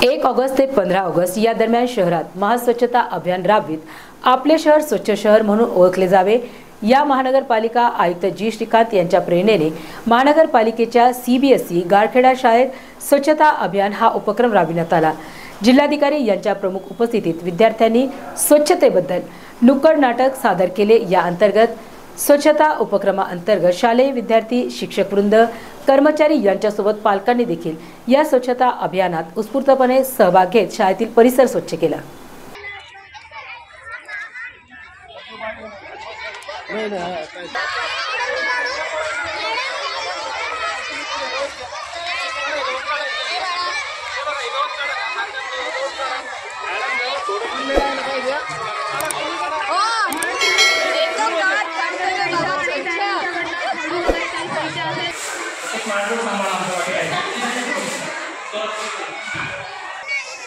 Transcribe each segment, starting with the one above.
1 August ते 15 August या दरम्यान शहरात महास्वच्छता अभियान राबवित आपले शहर स्वच्छ शहर म्हणून ओळखले जावे या महानगरपालिका आयुक्त जी श्रीकांत यांच्या प्रेरणेने महानगरपालिकेच्या CBSE गारखेडा शाळेत स्वच्छता अभियान हा उपक्रम राबविण्यात आला। जिल्हाधिकारी यांच्या प्रमुख उपस्थितीत विद्यार्थ्यांनी स्वच्छतेबद्दल नुक्कड नाटक सादर केले। या अंतर्गत स्वच्छता उपक्रमाअंतर्गत शालेय विद्यार्थी, शिक्षक वृंद, कर्मचारी यांच्यासोबत पालकांनी देखील या स्वच्छता अभियानात उत्स्फूर्तपणे सहभाग घेत शाळेतील परिसर स्वच्छ केला।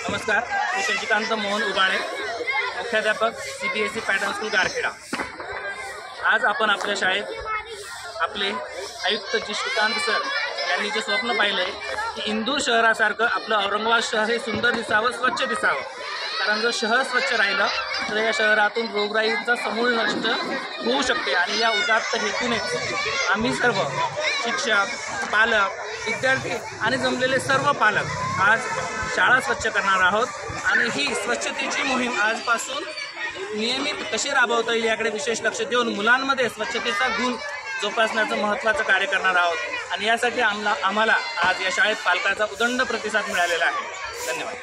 नमस्कार, मी शशिकांत मोहन उबाळे, मुख्याध्यापक CBSE पॅटर्न स्कूल गारखेडा। आज आपण आपल्या शाळेत आपले आयुक्त जी श्रीकांत सर यांनी जे स्वप्न पाहिलं आहे की इंदूर शहरासारखं आपलं औरंगाबाद शहर हे सुंदर दिसावं, स्वच्छ दिसावं। कारण जर शहर स्वच्छ राहिलं तर या शहरातून रोगराईचा समूळ नष्ट होऊ शकते। आणि या उदात्त हेतूने आम्ही सर्व शिक्षक, पालक, विद्यार्थी आणि जमलेले सर्व पालक आज शाळा स्वच्छ करणार आहोत। आणि ही स्वच्छतेची मोहीम आजपासून नियमित कशी राबवता येईल याकडे विशेष लक्ष देऊन मुलांमध्ये स्वच्छतेचा गुण जोपासण्याचं महत्त्वाचं कार्य करणार आहोत। आणि यासाठी आम्हाला आज या शाळेत पालकांचा उदंड प्रतिसाद मिळालेला आहे। धन्यवाद।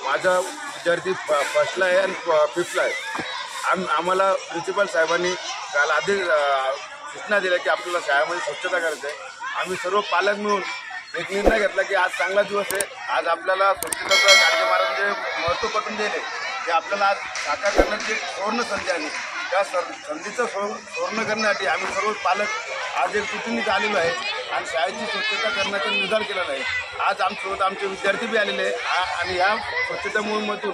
माझा विद्यार्थी फर्स्टला आहे आणि फिफ्थला आहे। आम्हाला प्रिन्सिपल साहेबांनी काल आधी सूचना दिल्या की आपल्याला शाळेमध्ये स्वच्छता करायची आहे। आम्ही सर्व पालक मिळून एक निर्णय घेतला की आज चांगला दिवस आहे, आज आपल्याला स्वच्छतेचा कार्यक्रमाचे महत्त्व पटवून दिले की आपल्याला आज साकार करण्याची एक सुवर्ण संधी आहे। त्या संधीचं सुवर्ण करण्यासाठी आम्ही सर्व पालक आज एक कुटुंबीत आलेलो आहे आणि शाळेची स्वच्छता करण्याचा निर्धार केलेला आहे। आज आमच्यासोबत आमचे विद्यार्थी बी आलेले आहे आणि या स्वच्छता मोहिमेतून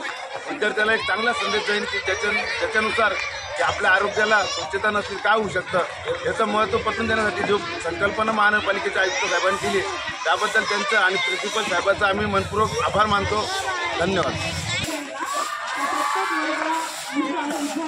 विद्यार्थ्याला एक चांगला संदेश जाईल की ज्याच्यानुसार की आपल्या आरोग्याला स्वच्छता नसली काय होऊ शकतं याचं महत्त्व पटवून देण्यासाठी जो संकल्पना महानगरपालिकेच्या आयुक्त साहेबांनी दिली त्याबद्दल त्यांचं आणि प्रिन्सिपल साहेबांचा आम्ही मनपूर्वक आभार मानतो। धन्यवाद।